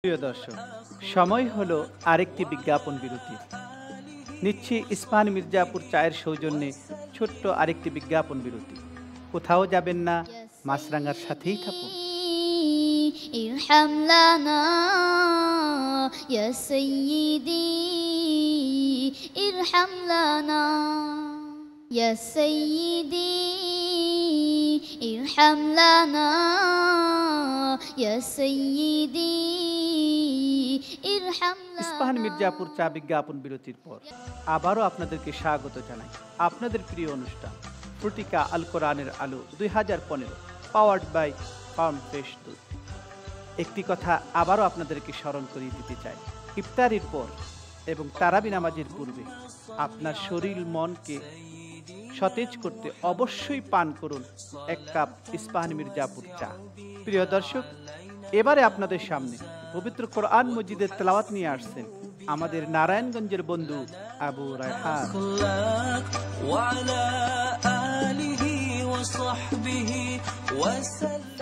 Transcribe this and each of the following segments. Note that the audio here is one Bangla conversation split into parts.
প্রিয় দর্শক, সময় হলো আরেকটি বিজ্ঞাপন বিরতি। নিচ্ছি ইস্পাহান মির্জাপুর চায়ের সৌজন্যে ছোট্ট আরেকটি বিজ্ঞাপন বিরতি। কোথাও যাবেন না, يا মাছরাঙার সাথেই থাকুন। سيدي ارحم لنا يا سيدي ارحم لنا يا سيدي ارحم لنا يا سيدي ارحم ইস্পাহান لنا মির্জাপুর চা বিজ্ঞাপন বিরতির পর আবারও আপনাদেরকে স্বাগত জানাই আপনাদের প্রিয় অনুষ্ঠান ফ্রুটিকা আল কোরআনের আলো 2015, পাওয়ার্ড বাই ফার্ম ফ্রেশ দুধ। একটি কথা আবারও আপনাদেরকে স্মরণ করিয়ে দিতে চাই, ইফতারির পর এবং তারাবি নামাজের পূর্বে আপনার শরীর মনকে সতেজ করতে অবশ্যই পান করুন এক কাপ ইস্পাহান মির্জাপুর চা। প্রিয় দর্শক, এবারে আপনাদের সামনে পবিত্র কোরআন মজিদের তেলাওয়াত নিয়ে আসছেন আমাদের নারায়ণগঞ্জের বন্ধু আবু রায়হান।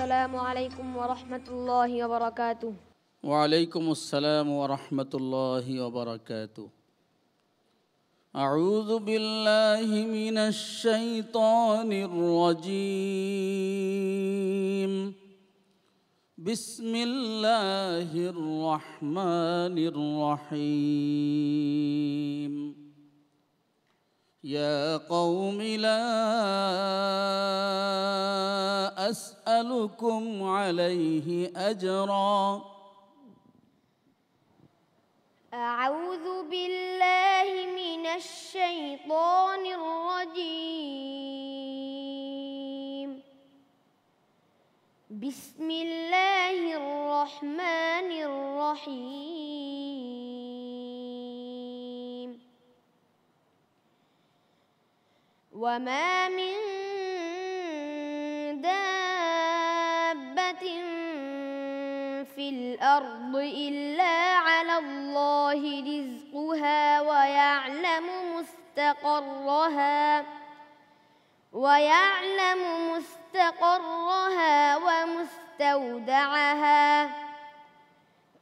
السلام عليكم ورحمة الله وبركاته. وعليكم السلام ورحمة الله وبركاته. أعوذ بالله من الشيطان الرجيم. بسم الله الرحمن الرحيم. يا قوم لا أسألكم عليه أجرا. أعوذ بالله من الشيطان الرجيم. بسم الله الرحمن الرحيم. وما من دابة في الأرض إلا على الله رزقها ويعلم مستقرها ومستودعها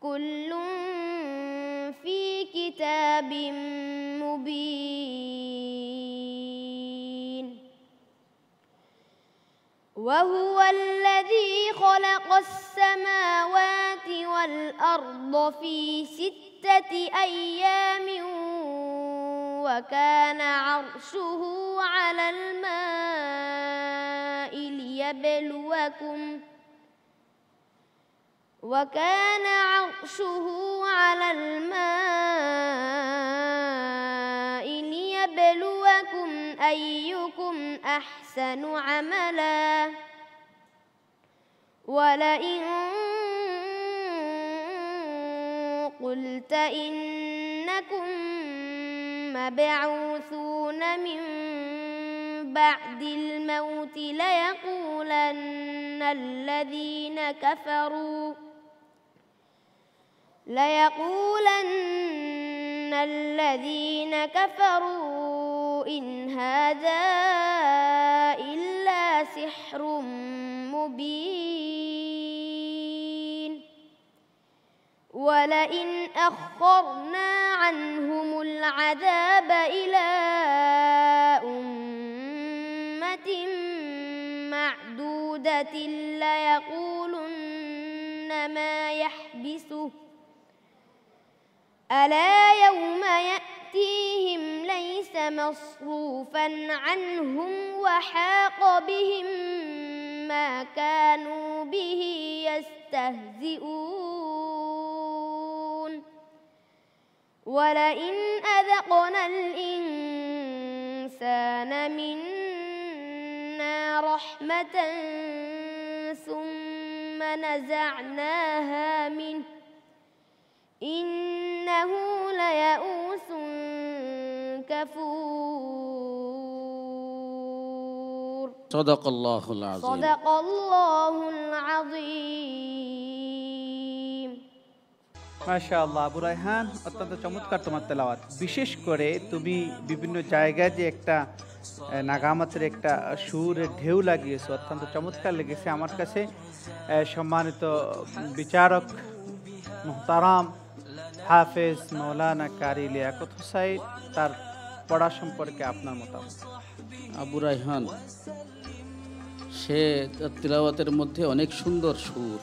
كل في كتاب مبين. وهو الذي خلق السماوات والأرض في 6 أيام وكان عرشه على الماء ليبلوكم أيكم أحسن عملا. ولئن قلت إنكم مبعوثون من بعد الموت ليقولن الذين كفروا إن هذا إلا سحر مبين. ولئن أخرنا عنهم العذاب إلى أمة معدودة ليقولن ما يحبسه ألا يوم يأتيهم ليس مصروفا عنهم وحاق بهم ما كانوا به يستهزئون. ولئن أذقنا الإنسان منا رحمة ثم نزعناها منه إنه ليئوس كفور. صدق الله العظيم. صدق الله العظيم. মাশাআল্লাহ আবু রায়হান, অত্যন্ত চমৎকার তোমার তেলাওয়াত। বিশেষ করে তুমি বিভিন্ন জায়গায় যে একটা নাগামাতের একটা সুরের ঢেউ লাগিয়েছো, অত্যন্ত চমৎকার লেগেছে আমার কাছে। সম্মানিত বিচারক মুহতারাম হাফেজ মৌলানা কারি লিয়াকত হুসাইন, তার পড়া সম্পর্কে আপনার মতামত। আবু রায়হান, সে তার তিলাওয়াতের মধ্যে অনেক সুন্দর সুর,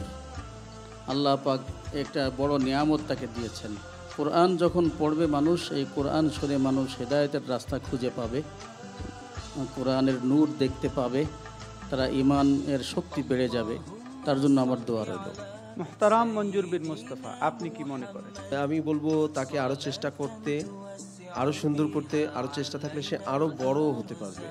আল্লাহ পাক একটা বড় নিয়ামত তাকে দিয়েছেন। কোরআন যখন পড়বে মানুষ, এই কোরআন শুনে মানুষ হেদায়েতের রাস্তা খুঁজে পাবে, কোরআনের নূর দেখতে পাবে, তারা ইমানের শক্তি বেড়ে যাবে। তার জন্য আমার দোয়া রইল। মুহতারাম মঞ্জুর বিন মুস্তাফা, আপনি কি মনে করেন? আমি বলবো তাকে আরো চেষ্টা করতে, আরো সুন্দর করতে, আরো চেষ্টা থাকলে সে আরো বড় হতে পারবে।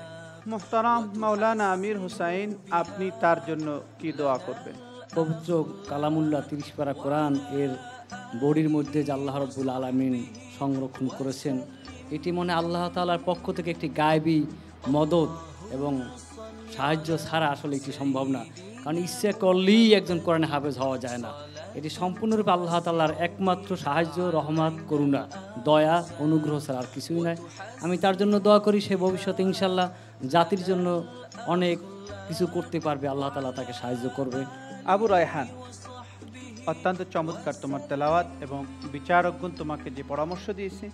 মুহতারাম মাওলানা আমির হুসাইন, আপনি তার জন্য কি দোয়া করবেন? পবিত্র কালামুল্লাহ 30 পারা কোরআন এর বডির মধ্যে যে আল্লাহ রাব্বুল আলামিন সংরক্ষণ করেছেন, এটি মনে আল্লাহ তাআলার পক্ষ থেকে একটি গায়েবী মদত এবং সাহায্য ছাড়া আসলে এটি সম্ভব না। কারণ ইচ্ছে করলেই একজন কোরআনে হাফেজ হওয়া যায় না। এটি সম্পূর্ণরূপে আল্লাহ তাআলার একমাত্র সাহায্য, রহমত, করুণা, দয়া, অনুগ্রহ ছাড়া আর কিছুই নয়। আমি তার জন্য দোয়া করি, সে ভবিষ্যতে ইনশাল্লাহ জাতির জন্য অনেক কিছু করতে পারবে, আল্লাহ তাআলা তাকে সাহায্য করবে। আবু রায়হান, অত্যন্ত চমৎকার তোমার তেলাওয়াত, এবং বিচারকগণ তোমাকে যে পরামর্শ দিয়েছে,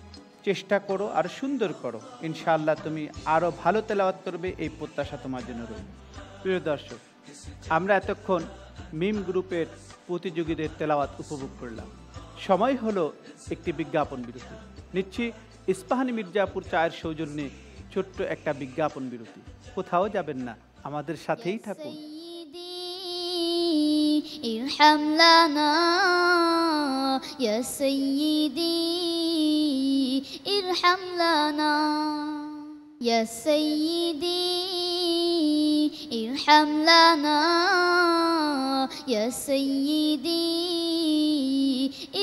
চেষ্টা করো আর সুন্দর করো, ইনশাআল্লাহ তুমি আরও ভালো তেলাওয়াত করবে, এই প্রত্যাশা তোমার জন্য রইল। প্রিয় দর্শক, আমরা এতক্ষণ মিম গ্রুপের প্রতিযোগীদের তেলাওয়াত উপভোগ করলাম। সময় হলো একটি বিজ্ঞাপন বিরতি। নিচ্ছি ইস্পাহানি মির্জাপুর চায়ের সৌজন্যে ছোট্ট একটা বিজ্ঞাপন বিরতি। কোথাও যাবেন না, আমাদের সাথেই থাকুন। ارحم لنا يا سيدي ارحم لنا يا سيدي ارحم لنا يا سيدي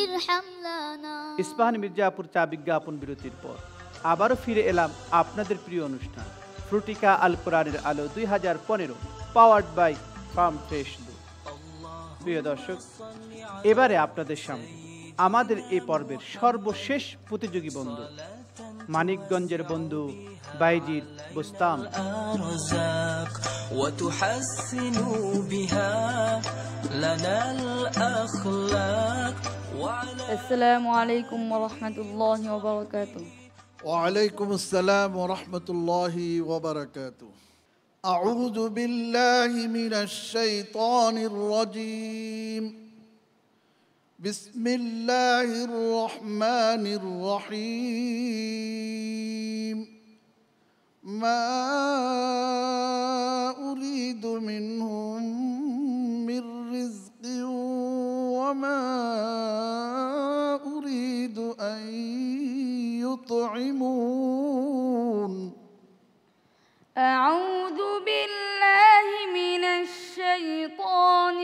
ارحم لنا। ইস্পাহানি মির্জাপুর চা বিজ্ঞাপন বিরতির পর আবারও ফিরে এলাম আপনাদের প্রিয় অনুষ্ঠান ফ্রুটিকা আল কোরআনের আলো 2015, পাওয়ার্ড বাই ফার্ম ফ্রেশ দুধ। প্রিয় দর্শক, এবারে আপনাদের সামনে আমাদের এই পর্বের সর্বশেষ প্রতিযোগী বন্ধু, মানিকগঞ্জের বন্ধু বাইজিদ বুস্তাম। আসসালামু আলাইকুম ওয়া রাহমাতুল্লাহি ওয়া বারাকাতুহু। وعليكم السلام ورحمة الله وبركاته. أعوذ بالله من الشيطان الرجيم. بسم الله الرحمن الرحيم. ما أريد منهم من رزق وما أريد أن يطعمون. أعوذ بالله من الشيطان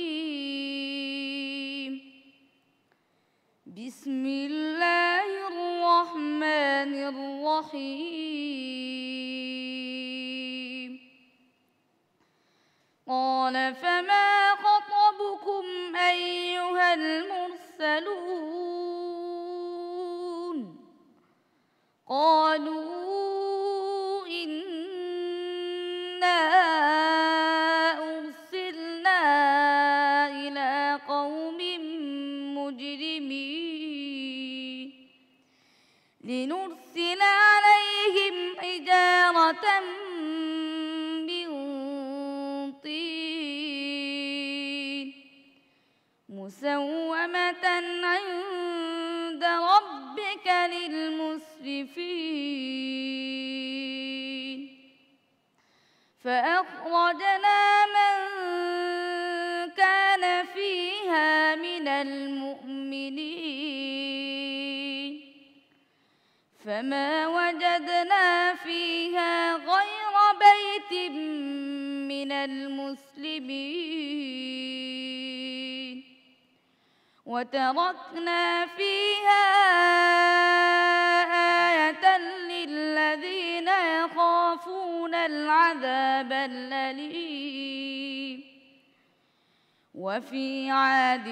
الرجيم. بسم الله الرحمن الرحيم. قال فما خطبكم أيها المرسلون؟ قالوا إنا أرسلنا إلى قوم مجرمين لنرسل عليهم حجارة من طين مسومة عند ربك للمسرفين. فأخرجنا من كان فيها من المؤمنين فما وجدنا فيها غير بيت من المسلمين وتركنا فيها آية للذين يخافون العذاب الأليم. وفي عاد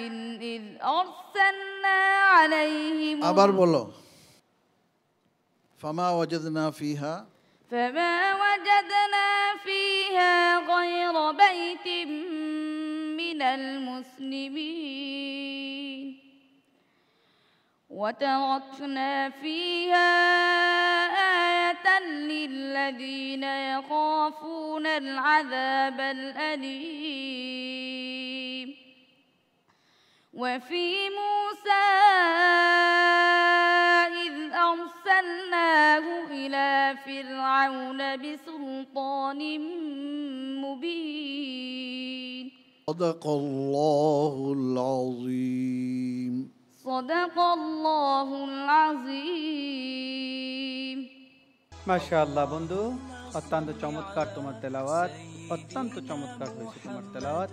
إذ أرسلنا عليهم আবার বলো। فما وجدنا فيها فما وجدنا فيها غير بيت من من المسلمين وتركنا فيها آية للذين يخافون العذاب الأليم وفي موسى إذ أرسلناه إلى فرعون بسلطان مبين صدق الله العظيم صدق الله العظيم মাশাআল্লাহ বন্ধু, অত্যন্ত চমৎকার তোমার তেলাওয়াত, অত্যন্ত চমৎকার হয়েছে তোমার তেলাওয়াত।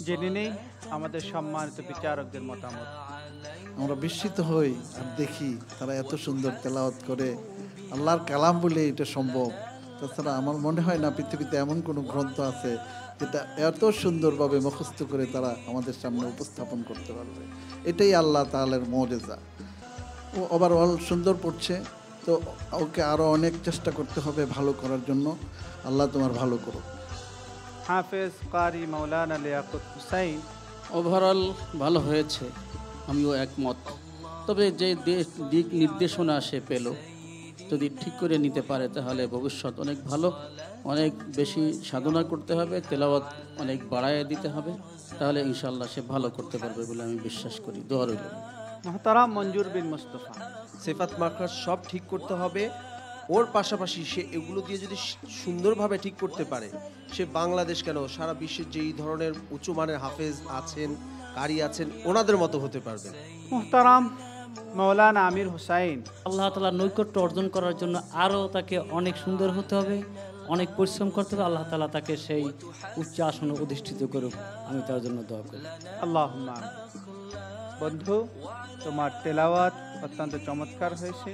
জেনে নেই আমাদের সম্মানিত বিচারকদের মতামত। আমরা বিস্মিত হই আর দেখি তারা এত সুন্দর তেলাওয়াত করে, আল্লাহর কালাম বলে এটা সম্ভব। তাছাড়া আমার মনে হয় না পৃথিবীতে এমন কোনো গ্রন্থ আছে যেটা এত সুন্দরভাবে মুখস্থ করে তারা আমাদের সামনে উপস্থাপন করতে পারবে। এটাই আল্লাহ তাআলার মুজিজা। ও ওভারঅল সুন্দর পড়ছে, তো ওকে আরও অনেক চেষ্টা করতে হবে ভালো করার জন্য। আল্লাহ তোমার ভালো করো। হাফেজ কারি মাওলানা লিয়াকত হুসাইন, ওভারঅল ভালো হয়েছে, আমিও একমত। তবে যে দিক নির্দেশনা সে পেল, যদি ঠিক করে নিতে পারে তাহলে ভবিষ্যৎ অনেক ভালো। অনেক বেশি সাধনা করতে হবে, তেলাওয়াত অনেক বাড়ায় দিতে হবে, তাহলে ইনশাআল্লাহ সে ভালো করতে পারবে বলে আমি বিশ্বাস করি। দোয়া রইল। মোহতারাম মঞ্জুর বিন মুস্তাফা, সিফাত মাখরাজ সব ঠিক করতে হবে। ওর পাশাপাশি সে এগুলো দিয়ে যদি সুন্দরভাবে ঠিক করতে পারে, সে বাংলাদেশ কেন সারা বিশ্বের যেই ধরনের উঁচু মানের হাফেজ আছেন, কারি আছেন, ওনাদের মতো হতে পারবে। মোহতারাম মাওলানা আমির হুসাইন, আল্লাহ তাআলার নৈকট্য অর্জন করার জন্য আরও তাকে অনেক সুন্দর হতে হবে, অনেক পরিশ্রম করতে হবে। আল্লাহ তাআলা তাকে সেই উচ্চ আসনে অধিষ্ঠিত করুক, আমি তার জন্য দোয়া করি। আল্লাহুম্মা আমিন। বন্ধু, তোমার তেলাওয়াত অত্যন্ত চমৎকার হয়েছে।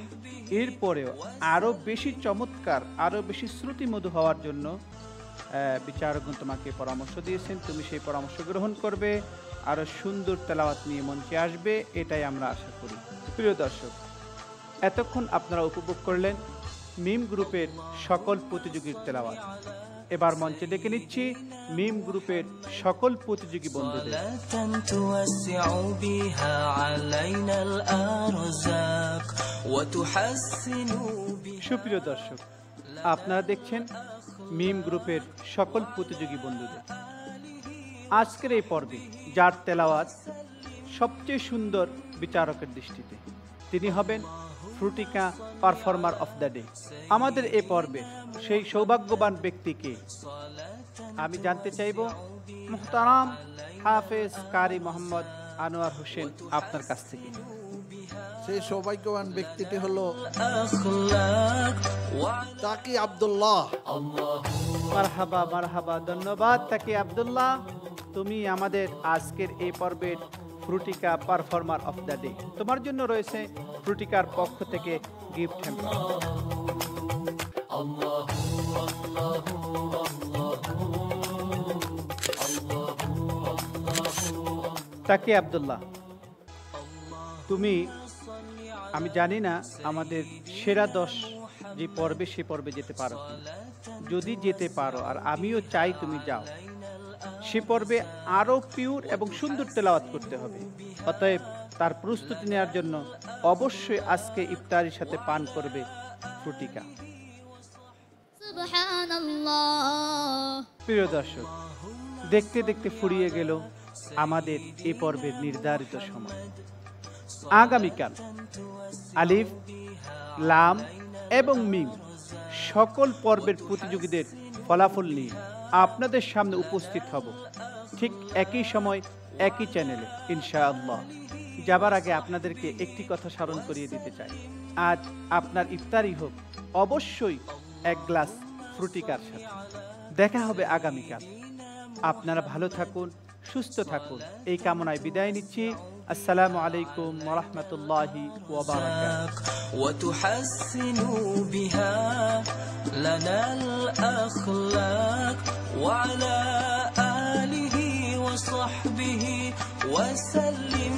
এরপরেও আরও বেশি চমৎকার, আরও বেশি শ্রুতিমধু হওয়ার জন্য বিচারকগণ তোমাকে পরামর্শ দিয়েছেন। তুমি সেই পরামর্শ গ্রহণ করবে, আরও সুন্দর তেলাওয়াত নিয়ে মঞ্চে আসবে, এটাই আমরা আশা করি। প্রিয় দর্শক, এতক্ষণ আপনারা উপভোগ করলেন মিম গ্রুপের সকল প্রতিযোগীর তেলাওয়াত। এবার মঞ্চে ডেকে নিচ্ছি মিম গ্রুপের সকল প্রতিযোগী বন্ধুদের। সুপ্রিয় দর্শক, আপনারা দেখছেন মিম গ্রুপের সকল প্রতিযোগী বন্ধুদের। আজকের এই পর্বে যার তেলাওয়াত সবচেয়ে সুন্দর বিচারকের দৃষ্টিতে, তিনি হবেন Frutika performer of the day. আমাদের এই পর্বে সেই সৌভাগ্যবান ব্যক্তিকে আমি জানতে চাইব মুহতারাম হাফেজ কারি মোহাম্মদ আনোয়ার হোসেন আপনার কাছ থেকে। সেই সৌভাগ্যবান ব্যক্তিটি হলো তাকি আব্দুল্লাহ। মারহাবা মারহাবা, ধন্যবাদ তাকি আব্দুল্লাহ। তুমি আমাদের আজকের এই পর্বের Frutika performer of the day. তোমার জন্য রয়েছে ফ্রুটিকার পক্ষ থেকে গিফট হ্যাম্পার। তাকি আব্দুল্লাহ, তুমি, আমি জানি না আমাদের সেরা 10 যে পর্বে, সে পর্বে যেতে পারো কিনা। যদি যেতে পারো, আর আমিও চাই তুমি যাও, সে পর্বে আরও পিওর এবং সুন্দর তেলাওয়াত করতে হবে। অতএব তার প্রস্তুতি নেওয়ার জন্য অবশ্যই আজকে ইফতারির সাথে পান করবে ফ্রুটিকা। সুবহানাল্লাহ। প্রিয় দর্শক, দেখতে দেখতে ফুরিয়ে গেল আমাদের এই পর্বের নির্ধারিত সময়। আগামীকাল আলিফ, লাম এবং মিম সকল পর্বের প্রতিযোগীদের ফলাফল নিয়ে আপনাদের সামনে উপস্থিত হব, ঠিক একই সময় একই চ্যানেলে ইনশাআল্লাহ। যাবার আগে আপনাদেরকে একটি কথা স্মরণ করিয়ে দিতে চাই, আজ আপনার ইফতারি হোক অবশ্যই এক গ্লাস ফ্রুটিকার সাথে। দেখা হবে আগামীকাল। আপনারা ভালো থাকুন, সুস্থ থাকুন, এই কামনায় বিদায় নিচ্ছি। আসসালামু আলাইকুম ওয়া রাহমাতুল্লাহি ওয়া বারাকাতুহু। وتحسنوا بها لنا الأخلاق وعلى آله وصحبه وسلم